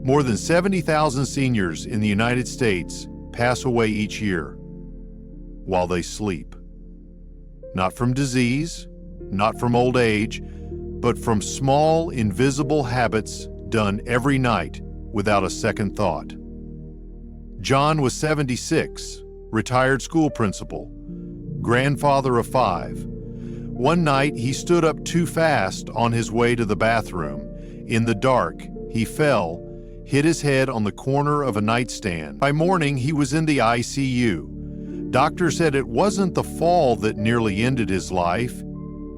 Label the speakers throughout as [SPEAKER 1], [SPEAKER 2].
[SPEAKER 1] More than 70,000 seniors in the United States pass away each year while they sleep. Not from disease, not from old age, but from small, invisible habits done every night without a second thought. John was 76, retired school principal, grandfather of 5. One night, he stood up too fast on his way to the bathroom. In the dark, he fell, hit his head on the corner of a nightstand. By morning, he was in the ICU. Doctors said it wasn't the fall that nearly ended his life.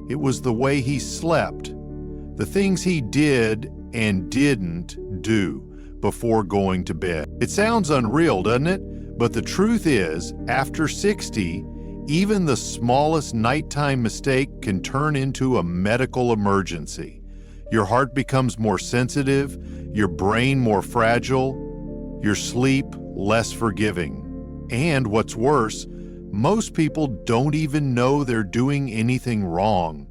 [SPEAKER 1] It was the way he slept, the things he did and didn't do before going to bed. It sounds unreal, doesn't it? But the truth is, after 60, even the smallest nighttime mistake can turn into a medical emergency. Your heart becomes more sensitive, your brain more fragile, your sleep less forgiving. And what's worse, most people don't even know they're doing anything wrong.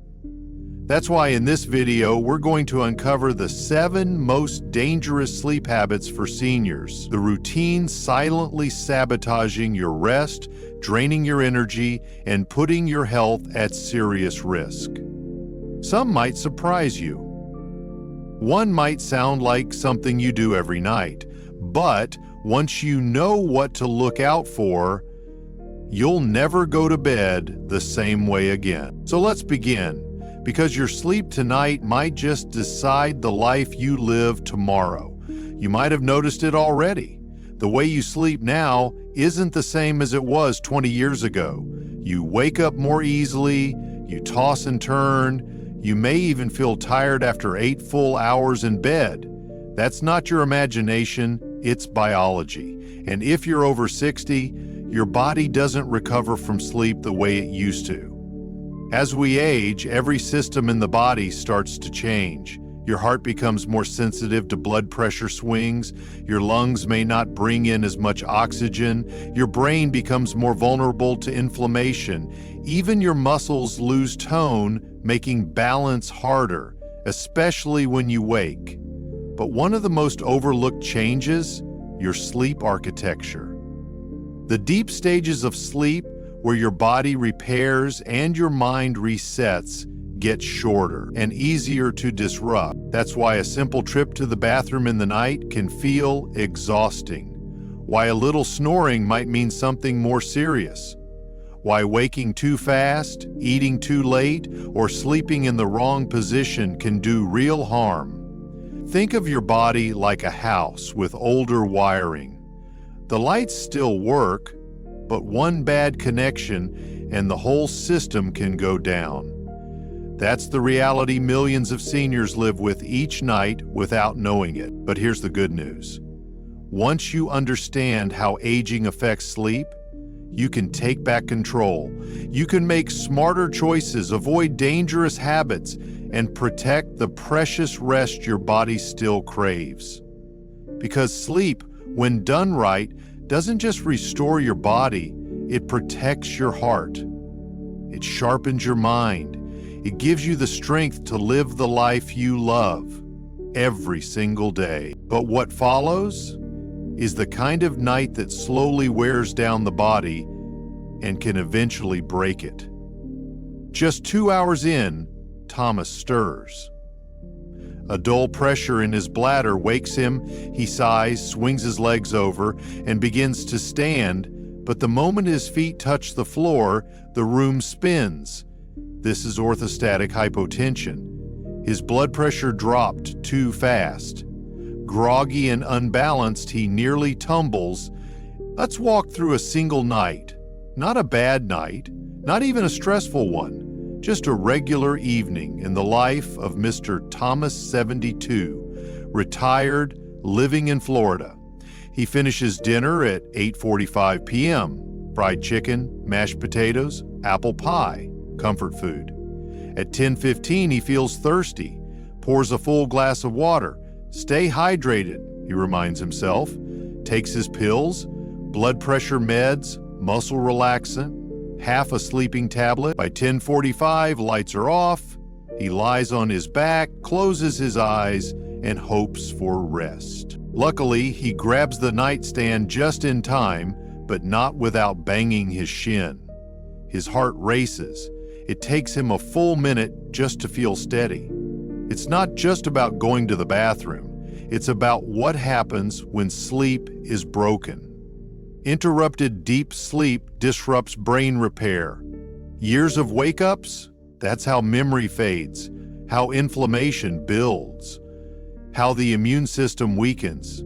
[SPEAKER 1] That's why in this video, we're going to uncover the 7 most dangerous sleep habits for seniors. The routine silently sabotaging your rest, draining your energy, and putting your health at serious risk. Some might surprise you. One might sound like something you do every night, but once you know what to look out for, you'll never go to bed the same way again. So let's begin, because your sleep tonight might just decide the life you live tomorrow. You might have noticed it already. The way you sleep now isn't the same as it was 20 years ago. You wake up more easily, you toss and turn, you may even feel tired after 8 full hours in bed. That's not your imagination, it's biology. And if you're over 60, your body doesn't recover from sleep the way it used to. As we age, every system in the body starts to change. Your heart becomes more sensitive to blood pressure swings, your lungs may not bring in as much oxygen, your brain becomes more vulnerable to inflammation, even your muscles lose tone, making balance harder, especially when you wake. But one of the most overlooked changes, your sleep architecture. The deep stages of sleep, where your body repairs and your mind resets, get shorter and easier to disrupt. That's why a simple trip to the bathroom in the night can feel exhausting. Why a little snoring might mean something more serious. Why waking too fast, eating too late, or sleeping in the wrong position can do real harm. Think of your body like a house with older wiring. The lights still work, but one bad connection and the whole system can go down. That's the reality millions of seniors live with each night without knowing it. But here's the good news. Once you understand how aging affects sleep, you can take back control. You can make smarter choices, avoid dangerous habits, and protect the precious rest your body still craves. Because sleep, when done right, doesn't just restore your body, it protects your heart. It sharpens your mind. It gives you the strength to live the life you love every single day. But what follows is the kind of night that slowly wears down the body and can eventually break it. Just 2 hours in, Thomas stirs. A dull pressure in his bladder wakes him. He sighs, swings his legs over, and begins to stand, but the moment his feet touch the floor, the room spins. This is orthostatic hypotension. His blood pressure dropped too fast. Groggy and unbalanced, he nearly tumbles. Let's walk through a single night. Not a bad night, not even a stressful one. Just a regular evening in the life of Mr. Thomas, 72, retired, living in Florida. He finishes dinner at 8:45 p.m. Fried chicken, mashed potatoes, apple pie, comfort food. At 10:15, he feels thirsty, pours a full glass of water. Stay hydrated, he reminds himself, takes his pills, blood pressure meds, muscle relaxant, half a sleeping tablet. By 10:45, lights are off. He lies on his back, closes his eyes, and hopes for rest. Luckily, he grabs the nightstand just in time, but not without banging his shin. His heart races. It takes him a full minute just to feel steady. It's not just about going to the bathroom. It's about what happens when sleep is broken. Interrupted deep sleep disrupts brain repair. Years of wake-ups? That's how memory fades, how inflammation builds, how the immune system weakens.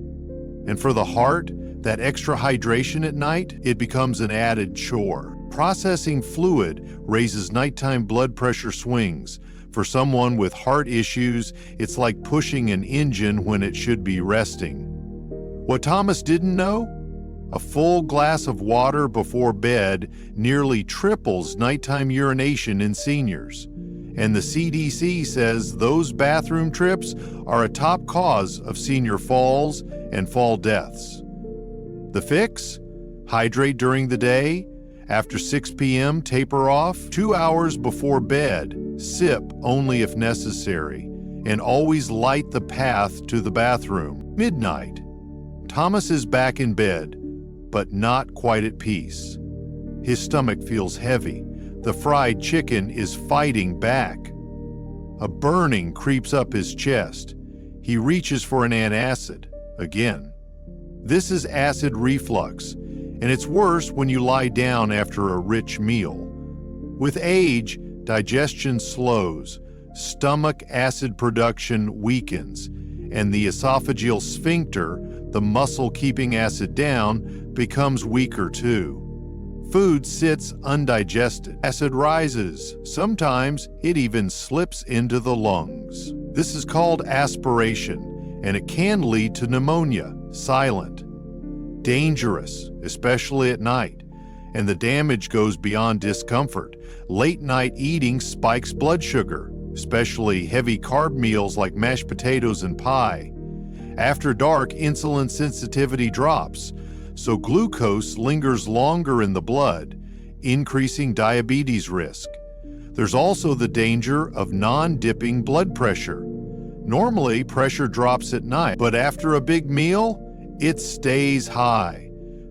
[SPEAKER 1] And for the heart, that extra hydration at night, it becomes an added chore. Processing fluid raises nighttime blood pressure swings. For someone with heart issues, it's like pushing an engine when it should be resting. What Thomas didn't know? A full glass of water before bed nearly triples nighttime urination in seniors. And the CDC says those bathroom trips are a top cause of senior falls and fall deaths. The fix? Hydrate during the day. After 6 p.m., taper off. 2 hours before bed, sip only if necessary. And always light the path to the bathroom. Midnight. Thomas is back in bed, but not quite at peace. His stomach feels heavy. The fried chicken is fighting back. A burning creeps up his chest. He reaches for an antacid. Again. This is acid reflux, and it's worse when you lie down after a rich meal. With age, digestion slows, stomach acid production weakens, and the esophageal sphincter, the muscle keeping acid down, becomes weaker too. Food sits undigested. Acid rises. Sometimes it even slips into the lungs. This is called aspiration, and it can lead to pneumonia, silent. Dangerous, especially at night. And the damage goes beyond discomfort. Late night eating spikes blood sugar, especially heavy carb meals like mashed potatoes and pie. After dark, insulin sensitivity drops, so glucose lingers longer in the blood, increasing diabetes risk. There's also the danger of non-dipping blood pressure. Normally, pressure drops at night, but after a big meal, it stays high.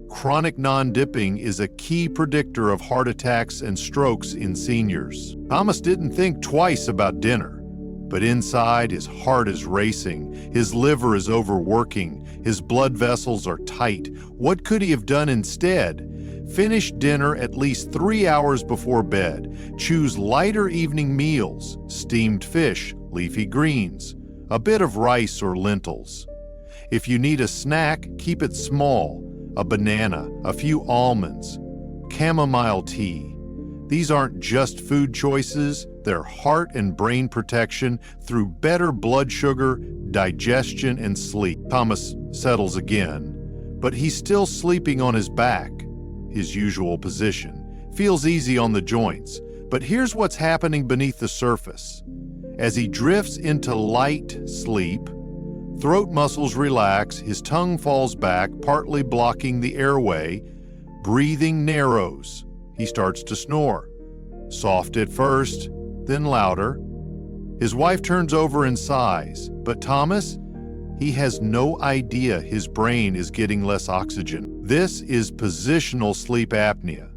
[SPEAKER 1] Chronic non-dipping is a key predictor of heart attacks and strokes in seniors. Thomas didn't think twice about dinner. But inside, his heart is racing, his liver is overworking, his blood vessels are tight. What could he have done instead? Finish dinner at least 3 hours before bed. Choose lighter evening meals, steamed fish, leafy greens, a bit of rice or lentils. If you need a snack, keep it small, a banana, a few almonds, chamomile tea. These aren't just food choices, they're heart and brain protection through better blood sugar, digestion, and sleep. Thomas settles again, but he's still sleeping on his back, his usual position. Feels easy on the joints, but here's what's happening beneath the surface. As he drifts into light sleep, throat muscles relax, his tongue falls back, partly blocking the airway, breathing narrows. He starts to snore. Soft at first, then louder. His wife turns over and sighs, but Thomas, he has no idea his brain is getting less oxygen. This is positional sleep apnea.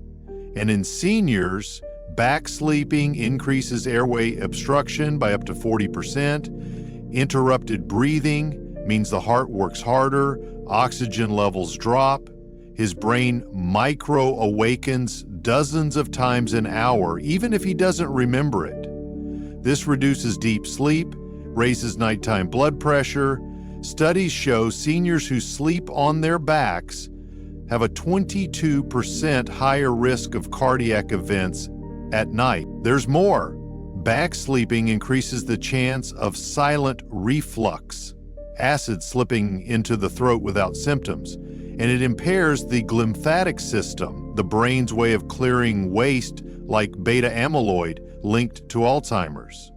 [SPEAKER 1] And in seniors, back sleeping increases airway obstruction by up to 40%. Interrupted breathing means the heart works harder, oxygen levels drop. His brain micro-awakens dozens of times an hour, even if he doesn't remember it. This reduces deep sleep, raises nighttime blood pressure. Studies show seniors who sleep on their backs have a 22% higher risk of cardiac events at night. There's more. Back sleeping increases the chance of silent reflux, acid slipping into the throat without symptoms, and it impairs the glymphatic system, the brain's way of clearing waste like beta amyloid linked to Alzheimer's.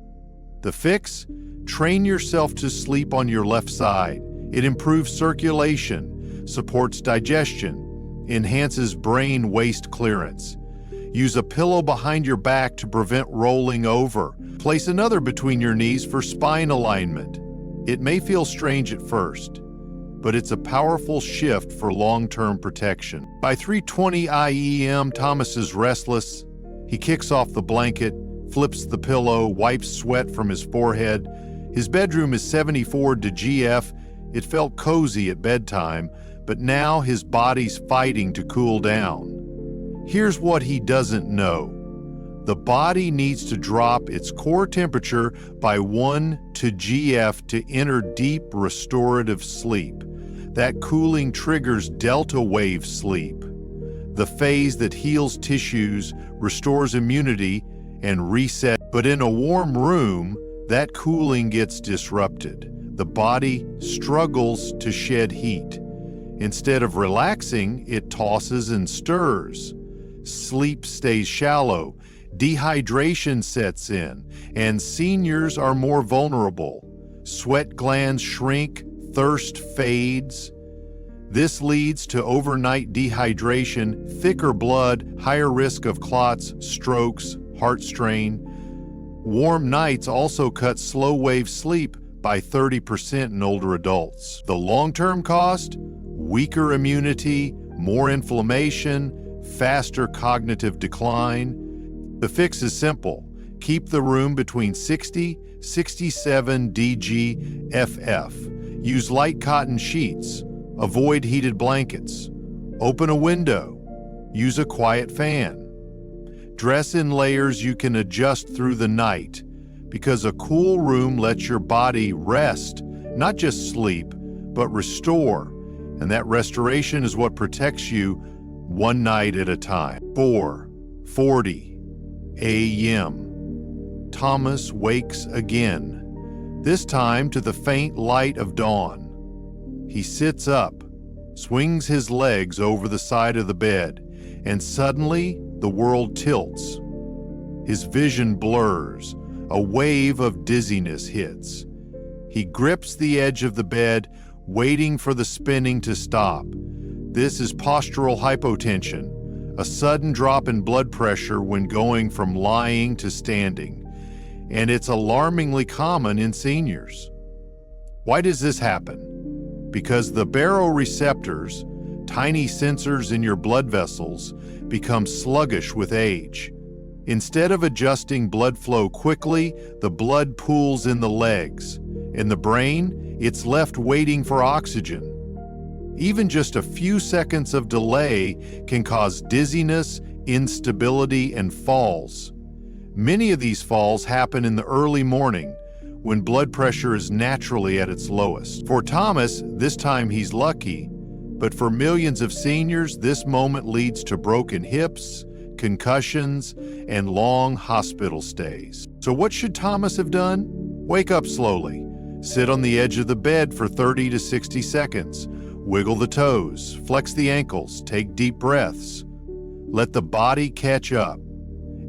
[SPEAKER 1] The fix? Train yourself to sleep on your left side. It improves circulation, supports digestion, enhances brain waste clearance. Use a pillow behind your back to prevent rolling over. Place another between your knees for spine alignment. It may feel strange at first, but it's a powerful shift for long-term protection. By 3:20 IEM, Thomas is restless. He kicks off the blanket, flips the pillow, wipes sweat from his forehead. His bedroom is 74 to GF. It felt cozy at bedtime, but now his body's fighting to cool down. Here's what he doesn't know. The body needs to drop its core temperature by 1 to GF to enter deep restorative sleep. That cooling triggers delta wave sleep, the phase that heals tissues, restores immunity, and resets. But in a warm room, that cooling gets disrupted. The body struggles to shed heat. Instead of relaxing, it tosses and stirs. Sleep stays shallow. Dehydration sets in, and seniors are more vulnerable. Sweat glands shrink, thirst fades. This leads to overnight dehydration, thicker blood, higher risk of clots, strokes, heart strain. Warm nights also cut slow-wave sleep by 30% in older adults. The long-term cost? Weaker immunity, more inflammation, faster cognitive decline. The fix is simple. Keep the room between 60-67 DG/FF. Use light cotton sheets. Avoid heated blankets. Open a window. Use a quiet fan. Dress in layers you can adjust through the night, because a cool room lets your body rest, not just sleep, but restore. And that restoration is what protects you one night at a time. 4:40 a.m. Thomas wakes again, this time to the faint light of dawn. He sits up, swings his legs over the side of the bed, and suddenly the world tilts. His vision blurs. A wave of dizziness hits. He grips the edge of the bed, waiting for the spinning to stop. This is postural hypotension, a sudden drop in blood pressure when going from lying to standing, and it's alarmingly common in seniors. Why does this happen? Because the baroreceptors, tiny sensors in your blood vessels, become sluggish with age. Instead of adjusting blood flow quickly, the blood pools in the legs. In the brain, it's left waiting for oxygen. Even just a few seconds of delay can cause dizziness, instability, and falls. Many of these falls happen in the early morning, when blood pressure is naturally at its lowest. For Thomas, this time he's lucky, but for millions of seniors, this moment leads to broken hips, concussions, and long hospital stays. So what should Thomas have done? Wake up slowly. Sit on the edge of the bed for 30 to 60 seconds. Wiggle the toes, flex the ankles, take deep breaths. Let the body catch up.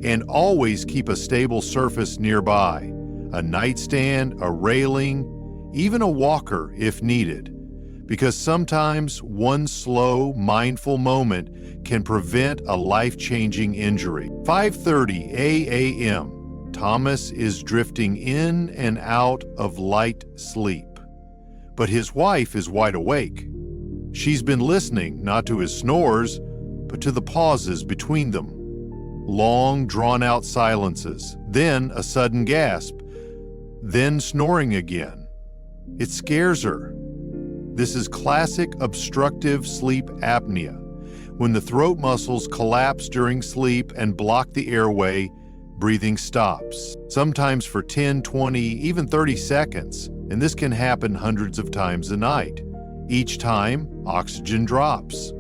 [SPEAKER 1] And always keep a stable surface nearby. A nightstand, a railing, even a walker if needed. Because sometimes one slow, mindful moment can prevent a life-changing injury. 5:30 a.m. Thomas is drifting in and out of light sleep. But his wife is wide awake. She's been listening not to his snores, but to the pauses between them. Long, drawn-out silences, then a sudden gasp, then snoring again. It scares her. This is classic obstructive sleep apnea, when the throat muscles collapse during sleep and block the airway. Breathing stops, sometimes for 10, 20, even 30 seconds, and this can happen hundreds of times a night. Each time, oxygen drops.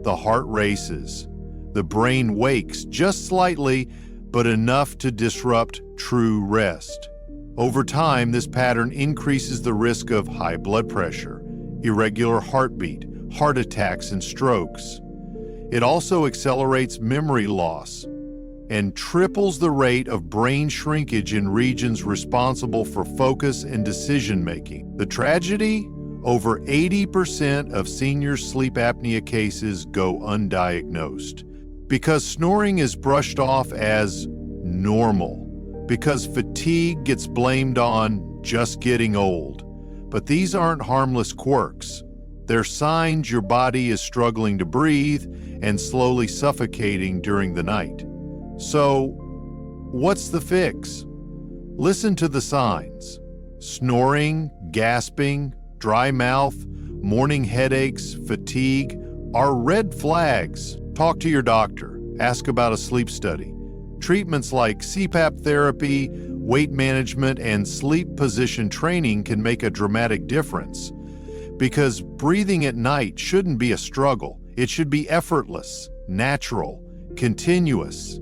[SPEAKER 1] The heart races. The brain wakes just slightly, but enough to disrupt true rest. Over time, this pattern increases the risk of high blood pressure, irregular heartbeat, heart attacks, and strokes. It also accelerates memory loss and triples the rate of brain shrinkage in regions responsible for focus and decision-making. The tragedy? Over 80% of senior sleep apnea cases go undiagnosed because snoring is brushed off as normal, because fatigue gets blamed on just getting old. But these aren't harmless quirks. They're signs your body is struggling to breathe and slowly suffocating during the night. So, what's the fix? Listen to the signs. Snoring, gasping, dry mouth, morning headaches, fatigue are red flags. Talk to your doctor. Ask about a sleep study. Treatments like CPAP therapy, weight management, and sleep position training can make a dramatic difference. Because breathing at night shouldn't be a struggle. It should be effortless, natural, continuous.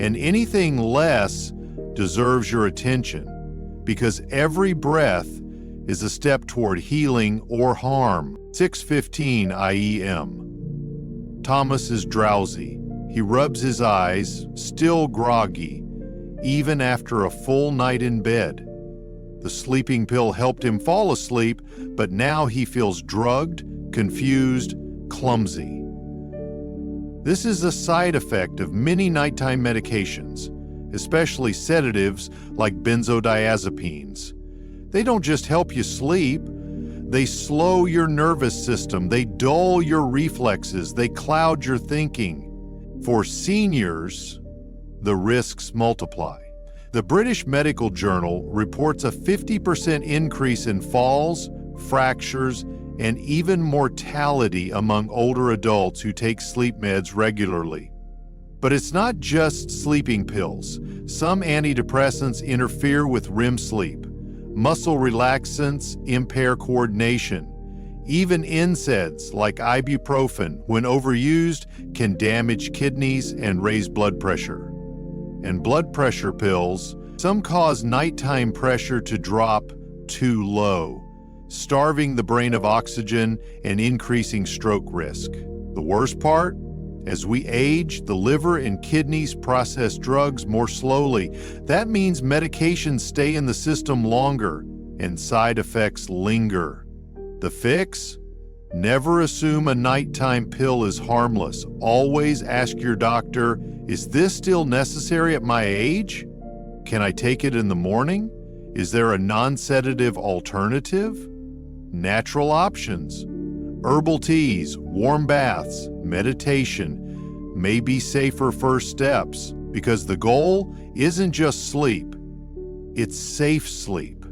[SPEAKER 1] And anything less deserves your attention, because every breath is a step toward healing or harm. 6:15 IEM. Thomas is drowsy. He rubs his eyes, still groggy, even after a full night in bed. The sleeping pill helped him fall asleep, but now he feels drugged, confused, clumsy. This is a side effect of many nighttime medications, especially sedatives like benzodiazepines. They don't just help you sleep, they slow your nervous system, they dull your reflexes, they cloud your thinking. For seniors, the risks multiply. The British Medical Journal reports a 50% increase in falls, fractures, and even mortality among older adults who take sleep meds regularly. But it's not just sleeping pills. Some antidepressants interfere with REM sleep. Muscle relaxants impair coordination. Even NSAIDs like ibuprofen, when overused, can damage kidneys and raise blood pressure. And blood pressure pills, some cause nighttime pressure to drop too low, starving the brain of oxygen and increasing stroke risk. The worst part? As we age, the liver and kidneys process drugs more slowly. That means medications stay in the system longer and side effects linger. The fix? Never assume a nighttime pill is harmless. Always ask your doctor, is this still necessary at my age? Can I take it in the morning? Is there a non-sedative alternative? Natural options. Herbal teas, warm baths, meditation may be safer first steps, because the goal isn't just sleep, it's safe sleep.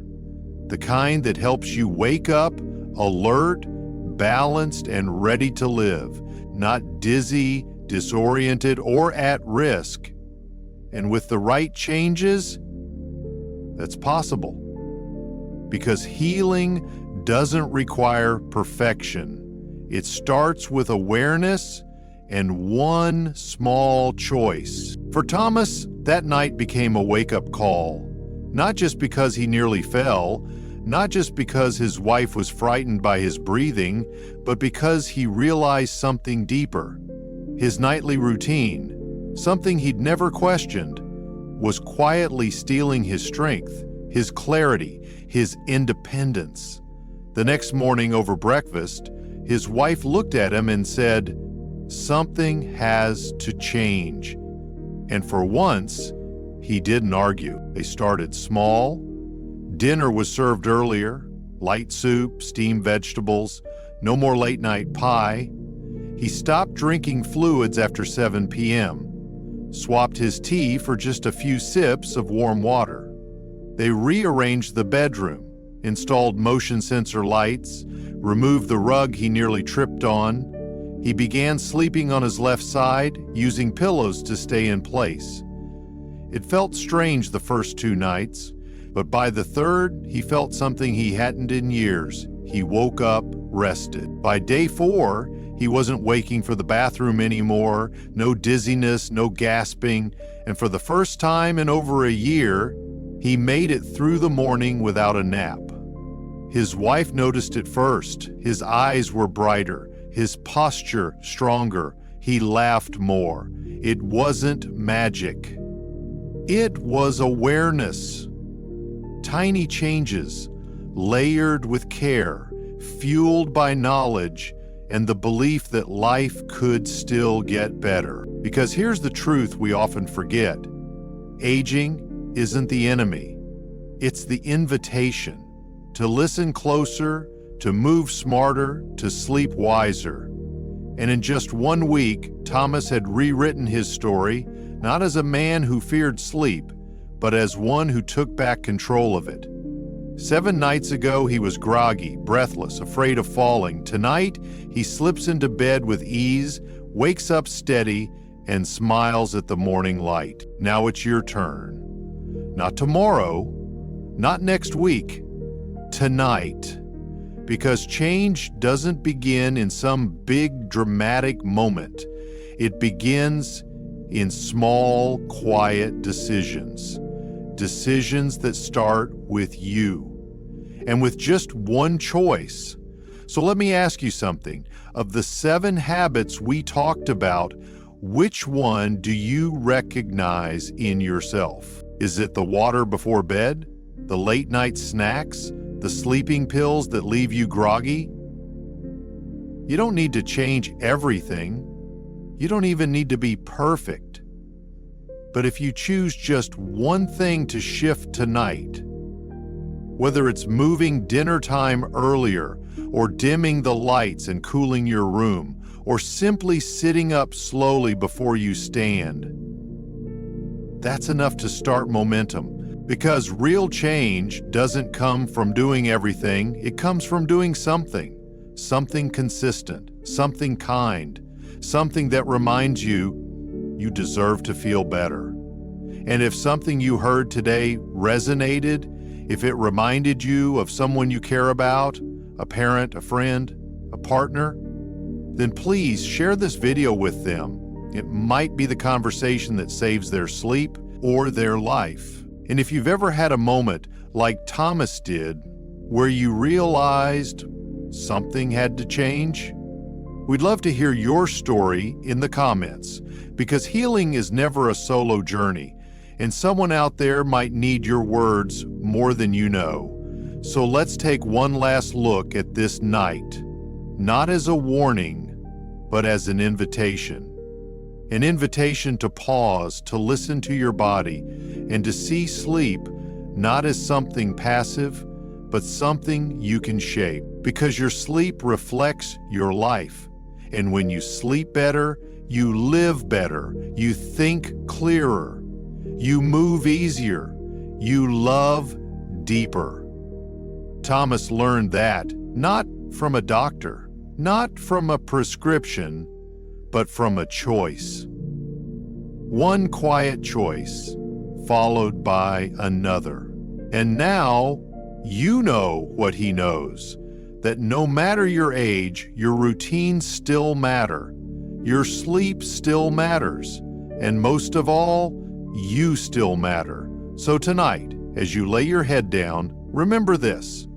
[SPEAKER 1] The kind that helps you wake up alert, balanced, and ready to live, not dizzy, disoriented, or at risk. And with the right changes, that's possible. Because healing doesn't require perfection. It starts with awareness and one small choice. For Thomas, that night became a wake-up call, not just because he nearly fell, not just because his wife was frightened by his breathing, but because he realized something deeper. His nightly routine, something he'd never questioned, was quietly stealing his strength, his clarity, his independence. The next morning over breakfast, his wife looked at him and said, "Something has to change." And for once, he didn't argue. They started small. Dinner was served earlier, light soup, steamed vegetables, no more late-night pie. He stopped drinking fluids after 7 p.m., swapped his tea for just a few sips of warm water. They rearranged the bedroom, installed motion sensor lights, removed the rug he nearly tripped on. He began sleeping on his left side, using pillows to stay in place. It felt strange the first 2 nights, but by the third, he felt something he hadn't in years. He woke up rested. By day 4, he wasn't waking for the bathroom anymore, no dizziness, no gasping, and for the first time in over a year, he made it through the morning without a nap. His wife noticed it first. His eyes were brighter, his posture stronger, he laughed more. It wasn't magic. It was awareness. Tiny changes, layered with care, fueled by knowledge, and the belief that life could still get better. Because here's the truth we often forget. Aging isn't the enemy. It's the invitation to listen closer, to move smarter, to sleep wiser. And in just 1 week, Thomas had rewritten his story, not as a man who feared sleep, but as one who took back control of it. 7 nights ago, he was groggy, breathless, afraid of falling. Tonight, he slips into bed with ease, wakes up steady, and smiles at the morning light. Now it's your turn. Not tomorrow, not next week, tonight. Because change doesn't begin in some big dramatic moment. It begins in small, quiet decisions. Decisions that start with you. And with just one choice. So let me ask you something. Of the 7 habits we talked about, which one do you recognize in yourself? Is it the water before bed? The late night snacks? The sleeping pills that leave you groggy? You don't need to change everything. You don't even need to be perfect. But if you choose just one thing to shift tonight, whether it's moving dinner time earlier, or dimming the lights and cooling your room, or simply sitting up slowly before you stand, that's enough to start momentum. Because real change doesn't come from doing everything, it comes from doing something. Something consistent, something kind, something that reminds you you deserve to feel better. And if something you heard today resonated, if it reminded you of someone you care about, a parent, a friend, a partner, then please share this video with them. It might be the conversation that saves their sleep or their life. And if you've ever had a moment like Thomas did, where you realized something had to change, we'd love to hear your story in the comments, because healing is never a solo journey, and someone out there might need your words more than you know. So let's take one last look at this night, not as a warning, but as an invitation. An invitation to pause, to listen to your body, and to see sleep not as something passive, but something you can shape. Because your sleep reflects your life. And when you sleep better, you live better, you think clearer, you move easier, you love deeper. Thomas learned that not from a doctor, not from a prescription, but from a choice. One quiet choice, followed by another. And now you know what he knows, that no matter your age, your routines still matter, your sleep still matters, and most of all, you still matter. So tonight, as you lay your head down, remember this: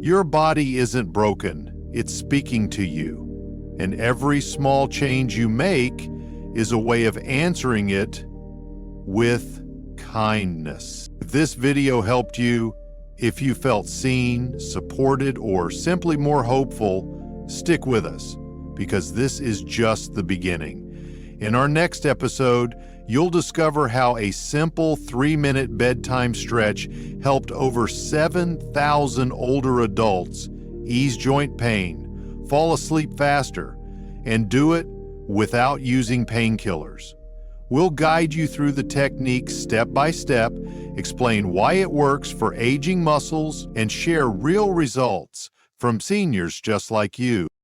[SPEAKER 1] your body isn't broken, it's speaking to you. And every small change you make is a way of answering it with kindness. If this video helped you, if you felt seen, supported, or simply more hopeful, stick with us, because this is just the beginning. In our next episode, you'll discover how a simple 3-minute bedtime stretch helped over 7,000 older adults ease joint pain, fall asleep faster, and do it without using painkillers. We'll guide you through the technique step by step, explain why it works for aging muscles, and share real results from seniors just like you.